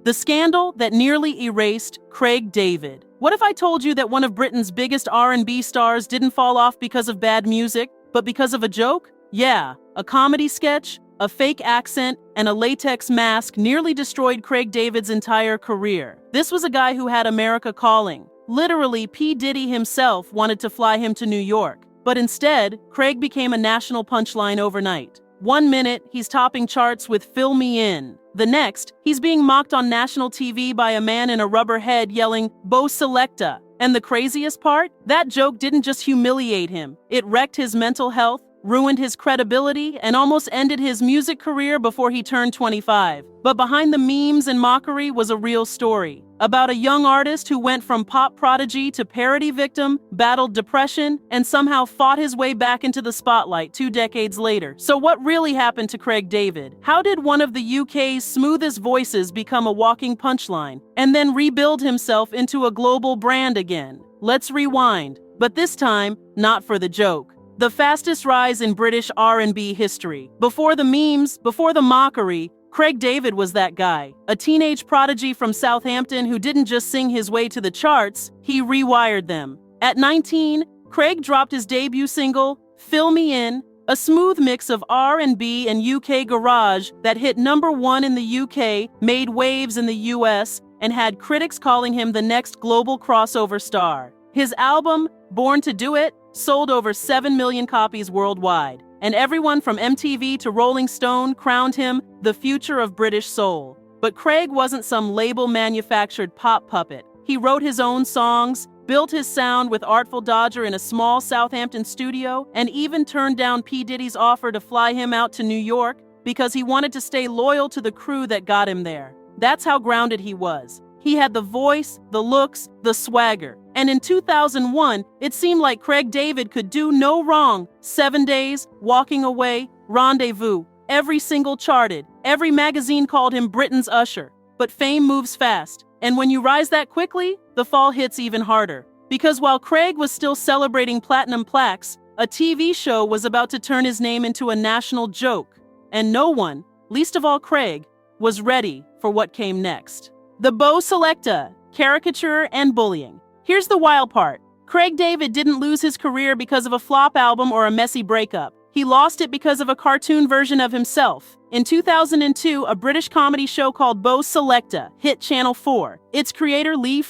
The scandal that nearly erased Craig David. What if I told you that one of Britain's biggest R&B stars didn't fall off because of bad music, but because of a joke? Yeah, a comedy sketch, a fake accent, and a latex mask nearly destroyed Craig David's entire career. This was a guy who had America calling. Literally, P. Diddy himself wanted to fly him to New York. But instead, Craig became a national punchline overnight. 1 minute, he's topping charts with "Fill Me In." The next, he's being mocked on national TV by a man in a rubber head yelling, "Bo Selecta." And the craziest part? That joke didn't just humiliate him. It wrecked his mental health, ruined his credibility, and almost ended his music career before he turned 25. But behind the memes and mockery was a real story about a young artist who went from pop prodigy to parody victim, battled depression, and somehow fought his way back into the spotlight 2 decades later. So what really happened to Craig David? How did one of the UK's smoothest voices become a walking punchline and then rebuild himself into a global brand again? Let's rewind, but this time, not for the joke. The fastest rise in British R&B history. Before the memes, before the mockery, Craig David was that guy. A teenage prodigy from Southampton who didn't just sing his way to the charts, he rewired them. At 19, Craig dropped his debut single, "Fill Me In," a smooth mix of R&B and UK garage that hit #1 in the UK, made waves in the US, and had critics calling him the next global crossover star. His album, Born to Do It, sold over 7 million copies worldwide, and everyone from MTV to Rolling Stone crowned him the future of British soul. But Craig wasn't some label-manufactured pop puppet. He wrote his own songs, built his sound with Artful Dodger in a small Southampton studio, and even turned down P. Diddy's offer to fly him out to New York because he wanted to stay loyal to the crew that got him there. That's how grounded he was. He had the voice, the looks, the swagger. And in 2001, it seemed like Craig David could do no wrong. 7 Days, Walking Away, Rendezvous. Every single charted. Every magazine called him Britain's Usher. But fame moves fast. And when you rise that quickly, the fall hits even harder. Because while Craig was still celebrating platinum plaques, a TV show was about to turn his name into a national joke. And no one, least of all Craig, was ready for what came next. The Bo Selecta, caricature and bullying. Here's the wild part. Craig David didn't lose his career because of a flop album or a messy breakup. He lost it because of a cartoon version of himself. In 2002, a British comedy show called Bo Selecta hit Channel 4. Its creator, Leigh,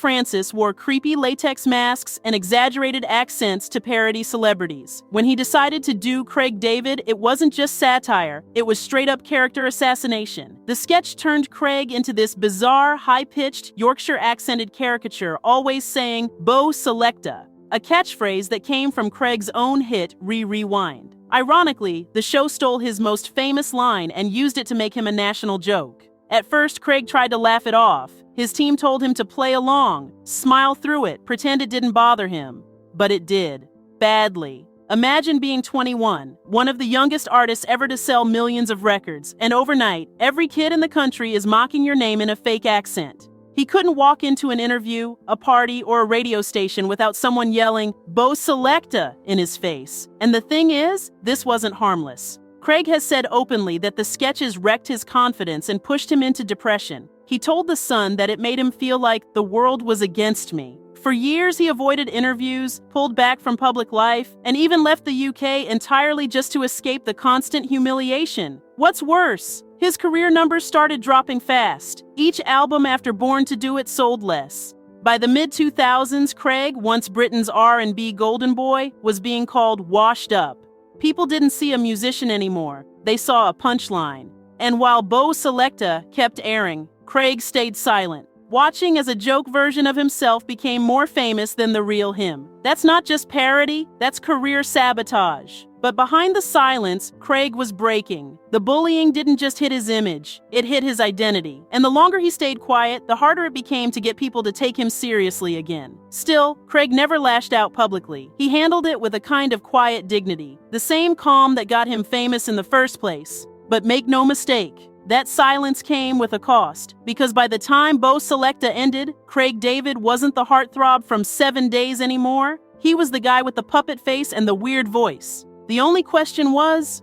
wore creepy latex masks and exaggerated accents to parody celebrities. When he decided to do Craig David, it wasn't just satire, it was straight-up character assassination. The sketch turned Craig into this bizarre, high-pitched, Yorkshire-accented caricature, always saying, "Bo Selecta," a catchphrase that came from Craig's own hit, Rewind. Ironically, the show stole his most famous line and used it to make him a national joke. At first, Craig tried to laugh it off. His team told him to play along, smile through it, pretend it didn't bother him. But it did. Badly. Imagine being 21, one of the youngest artists ever to sell millions of records, and overnight, every kid in the country is mocking your name in a fake accent. He couldn't walk into an interview, a party, or a radio station without someone yelling, "Bo Selecta," in his face. And the thing is, this wasn't harmless. Craig has said openly that the sketches wrecked his confidence and pushed him into depression. He told The Sun that it made him feel like the world was against me. For years, he avoided interviews, pulled back from public life, and even left the UK entirely just to escape the constant humiliation. What's worse? His career numbers started dropping fast. Each album after Born to Do It sold less. By the mid-2000s, Craig, once Britain's R&B golden boy, was being called washed up. People didn't see a musician anymore. They saw a punchline. And while Bo Selecta kept airing, Craig stayed silent, watching as a joke version of himself became more famous than the real him. That's not just parody, that's career sabotage. But behind the silence, Craig was breaking. The bullying didn't just hit his image, it hit his identity. And the longer he stayed quiet, the harder it became to get people to take him seriously again. Still, Craig never lashed out publicly. He handled it with a kind of quiet dignity, the same calm that got him famous in the first place. But make no mistake, that silence came with a cost, because by the time Bo Selecta ended, Craig David wasn't the heartthrob from 7 Days anymore. He was the guy with the puppet face and the weird voice. The only question was,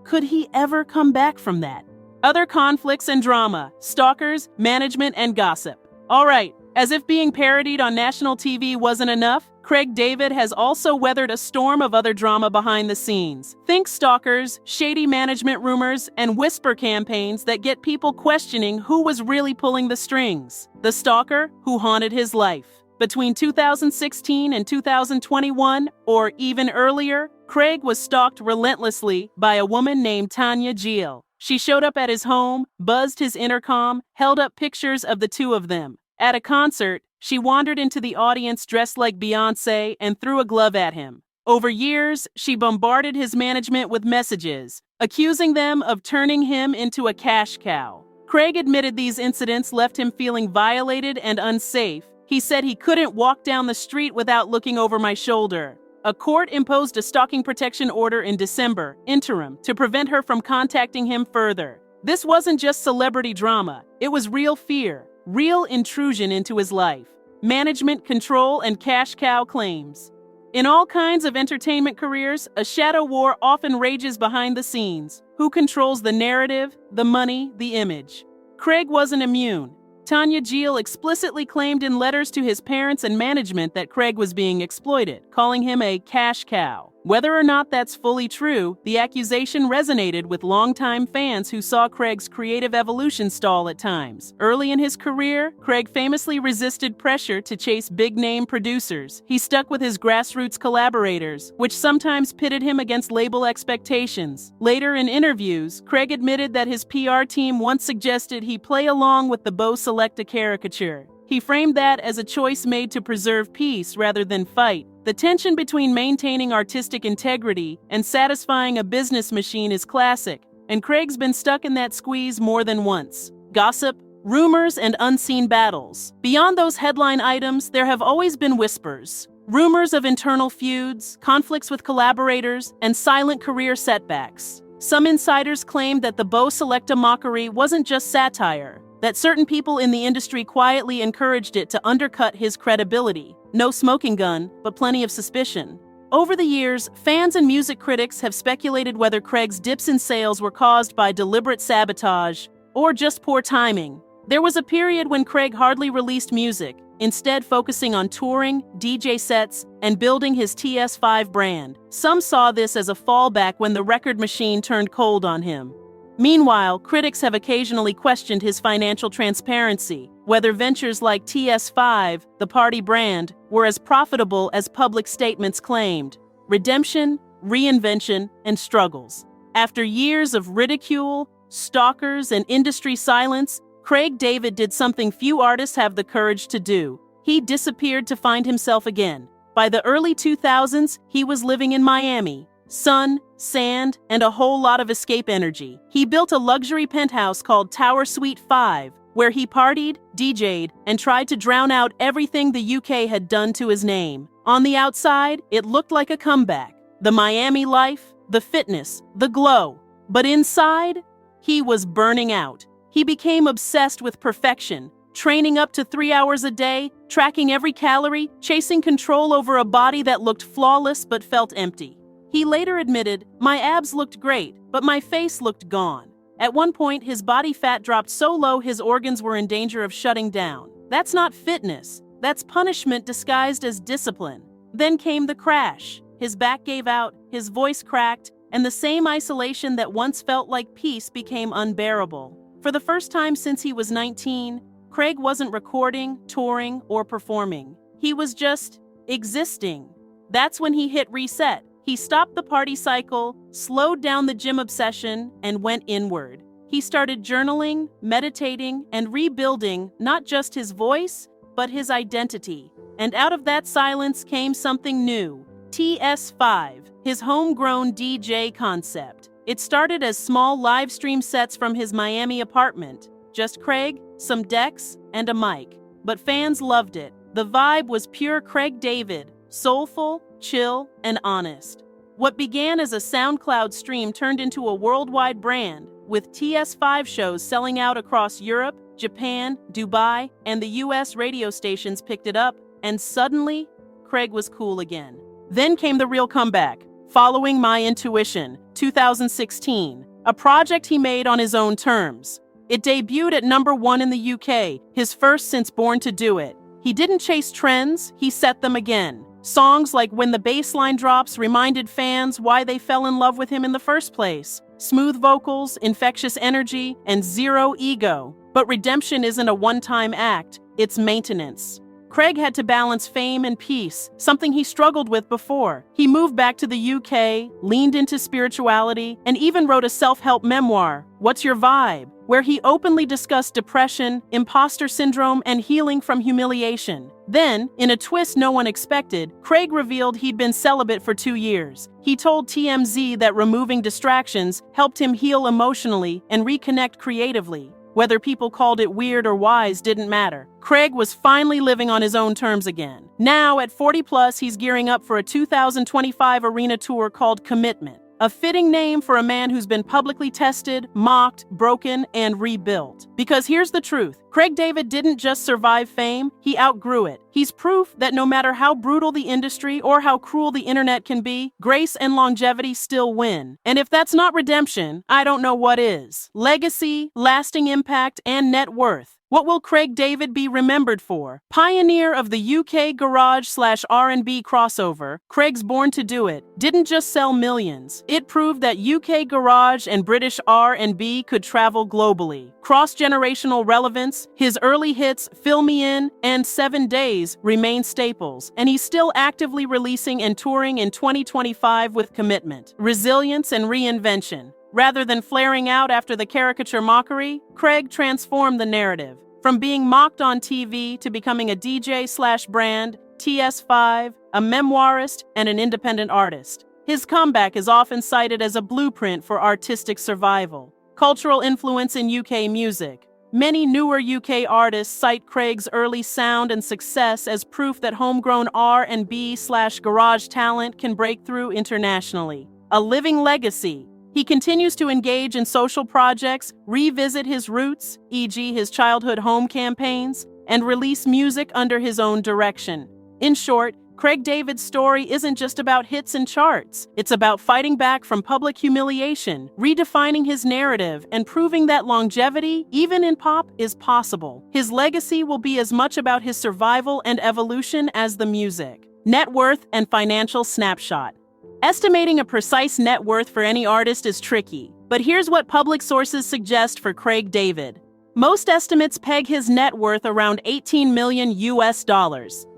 could he ever come back from that? Other conflicts and drama, stalkers, management, and gossip. All right, as if being parodied on national TV wasn't enough, Craig David has also weathered a storm of other drama behind the scenes. Think stalkers, shady management rumors, and whisper campaigns that get people questioning who was really pulling the strings. The stalker who haunted his life. Between 2016 and 2021, or even earlier, Craig was stalked relentlessly by a woman named Tanya Gill. She showed up at his home, buzzed his intercom, held up pictures of the two of them. At a concert, she wandered into the audience dressed like Beyoncé and threw a glove at him. Over years, she bombarded his management with messages, accusing them of turning him into a cash cow. Craig admitted these incidents left him feeling violated and unsafe. He said he couldn't walk down the street without looking over my shoulder. A court imposed a stalking protection order in December, interim, to prevent her from contacting him further. This wasn't just celebrity drama, it was real fear, real intrusion into his life, management control, and cash cow claims. In all kinds of entertainment careers, a shadow war often rages behind the scenes. Who controls the narrative, the money, the image? Craig wasn't immune. Tanya Gill explicitly claimed in letters to his parents and management that Craig was being exploited, calling him a cash cow. Whether or not that's fully true, the accusation resonated with longtime fans who saw Craig's creative evolution stall at times. Early in his career, Craig famously resisted pressure to chase big-name producers. He stuck with his grassroots collaborators, which sometimes pitted him against label expectations. Later in interviews, Craig admitted that his PR team once suggested he play along with the Bo Selecta caricature. He framed that as a choice made to preserve peace rather than fight. The tension between maintaining artistic integrity and satisfying a business machine is classic, and Craig's been stuck in that squeeze more than once. Gossip, rumors, and unseen battles. Beyond those headline items, there have always been whispers. Rumors of internal feuds, conflicts with collaborators, and silent career setbacks. Some insiders claim that the Bo Selecta mockery wasn't just satire, that certain people in the industry quietly encouraged it to undercut his credibility. No smoking gun, but plenty of suspicion. Over the years, fans and music critics have speculated whether Craig's dips in sales were caused by deliberate sabotage or just poor timing. There was a period when Craig hardly released music, instead focusing on touring, DJ sets, and building his TS5 brand. Some saw this as a fallback when the record machine turned cold on him. Meanwhile, critics have occasionally questioned his financial transparency, whether ventures like TS5, the party brand, were as profitable as public statements claimed. Redemption, reinvention, and struggles. After years of ridicule, stalkers, and industry silence, Craig David did something few artists have the courage to do. He disappeared to find himself again. By the early 2000s, he was living in Miami. Sun, sand, and a whole lot of escape energy. He built a luxury penthouse called Tower Suite 5, where he partied, DJ'd, and tried to drown out everything the UK had done to his name. On the outside, it looked like a comeback. The Miami life, the fitness, the glow. But inside, he was burning out. He became obsessed with perfection, training up to 3 hours a day, tracking every calorie, chasing control over a body that looked flawless but felt empty. He later admitted, "My abs looked great, but my face looked gone." At one point, his body fat dropped so low his organs were in danger of shutting down. That's not fitness. That's punishment disguised as discipline. Then came the crash. His back gave out, his voice cracked, and the same isolation that once felt like peace became unbearable. For the first time since he was 19, Craig wasn't recording, touring, or performing. He was just existing. That's when he hit reset. He stopped the party cycle, slowed down the gym obsession, and went inward. He started journaling, meditating, and rebuilding not just his voice, but his identity. And out of that silence came something new, TS5, his homegrown DJ concept. It started as small live stream sets from his Miami apartment, just Craig, some decks, and a mic. But fans loved it. The vibe was pure Craig David, soulful, chill, and honest. What began as a SoundCloud stream turned into a worldwide brand, with TS5 shows selling out across Europe, Japan, Dubai, and the US radio stations picked it up, and suddenly, Craig was cool again. Then came the real comeback. Following My Intuition, 2016. a project he made on his own terms. It debuted at #1 in the UK, his first since Born to Do It. He didn't chase trends, he set them again. Songs like When the Bass Line Drops reminded fans why they fell in love with him in the first place. Smooth vocals, infectious energy, and zero ego. But redemption isn't a one-time act, it's maintenance. Craig had to balance fame and peace, something he struggled with before. He moved back to the UK, leaned into spirituality, and even wrote a self-help memoir, What's Your Vibe?, where he openly discussed depression, imposter syndrome, and healing from humiliation. Then, in a twist no one expected, Craig revealed he'd been celibate for 2 years. He told TMZ that removing distractions helped him heal emotionally and reconnect creatively. Whether people called it weird or wise didn't matter. Craig was finally living on his own terms again. Now, at 40 plus, he's gearing up for a 2025 arena tour called Commitment. A fitting name for a man who's been publicly tested, mocked, broken, and rebuilt. Because here's the truth, Craig David didn't just survive fame, he outgrew it. He's proof that no matter how brutal the industry or how cruel the internet can be, grace and longevity still win. And if that's not redemption, I don't know what is. Legacy, lasting impact, and net worth. What will Craig David be remembered for? Pioneer of the UK garage/R&B crossover, Craig's Born to Do It didn't just sell millions. It proved that UK garage and British R&B could travel globally. Cross-generational relevance, his early hits Fill Me In and 7 Days remain staples, and he's still actively releasing and touring in 2025 with Commitment, resilience, and reinvention. Rather than flaring out after the caricature mockery, Craig transformed the narrative. From being mocked on TV to becoming a DJ/brand, TS5, a memoirist, and an independent artist. His comeback is often cited as a blueprint for artistic survival. Cultural influence in UK music. Many newer UK artists cite Craig's early sound and success as proof that homegrown R&B/garage talent can break through internationally. A living legacy. He continues to engage in social projects, revisit his roots, e.g. his childhood home campaigns, and release music under his own direction. In short, Craig David's story isn't just about hits and charts. It's about fighting back from public humiliation, redefining his narrative, and proving that longevity, even in pop, is possible. His legacy will be as much about his survival and evolution as the music. Net worth and financial snapshot. Estimating a precise net worth for any artist is tricky, but here's what public sources suggest for Craig David. Most estimates peg his net worth around $18 million.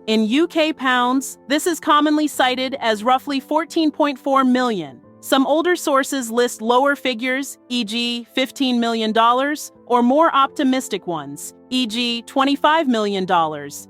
In UK pounds, this is commonly cited as roughly $14.4 million. Some older sources list lower figures, e.g. $15 million, or more optimistic ones, e.g. $25 million,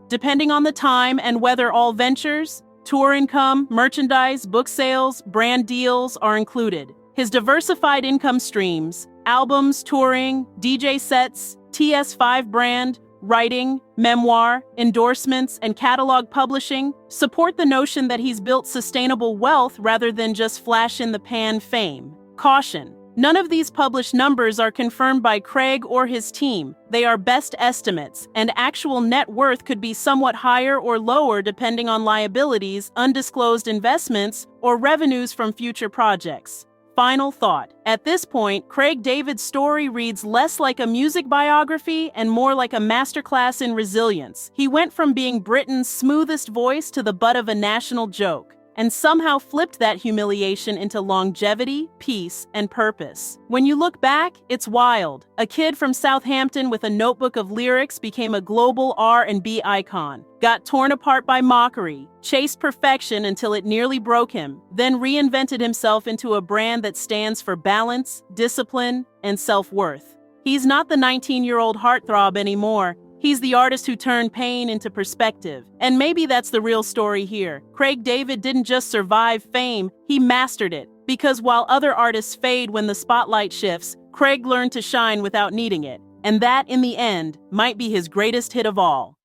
depending on the time and whether all ventures, tour income, merchandise, book sales, brand deals are included. His diversified income streams, albums, touring, DJ sets, TS5 brand, writing, memoir, endorsements, and catalog publishing support the notion that he's built sustainable wealth rather than just flash-in-the-pan fame. Caution. None of these published numbers are confirmed by Craig or his team. They are best estimates, and actual net worth could be somewhat higher or lower depending on liabilities, undisclosed investments, or revenues from future projects. Final thought. At this point, Craig David's story reads less like a music biography and more like a masterclass in resilience. He went from being Britain's smoothest voice to the butt of a national joke, and somehow flipped that humiliation into longevity, peace, and purpose. When you look back, it's wild. A kid from Southampton with a notebook of lyrics became a global R&B icon, got torn apart by mockery, chased perfection until it nearly broke him, then reinvented himself into a brand that stands for balance, discipline, and self-worth. He's not the 19-year-old heartthrob anymore. He's the artist who turned pain into perspective. And maybe that's the real story here. Craig David didn't just survive fame, he mastered it. Because while other artists fade when the spotlight shifts, Craig learned to shine without needing it. And that, in the end, might be his greatest hit of all.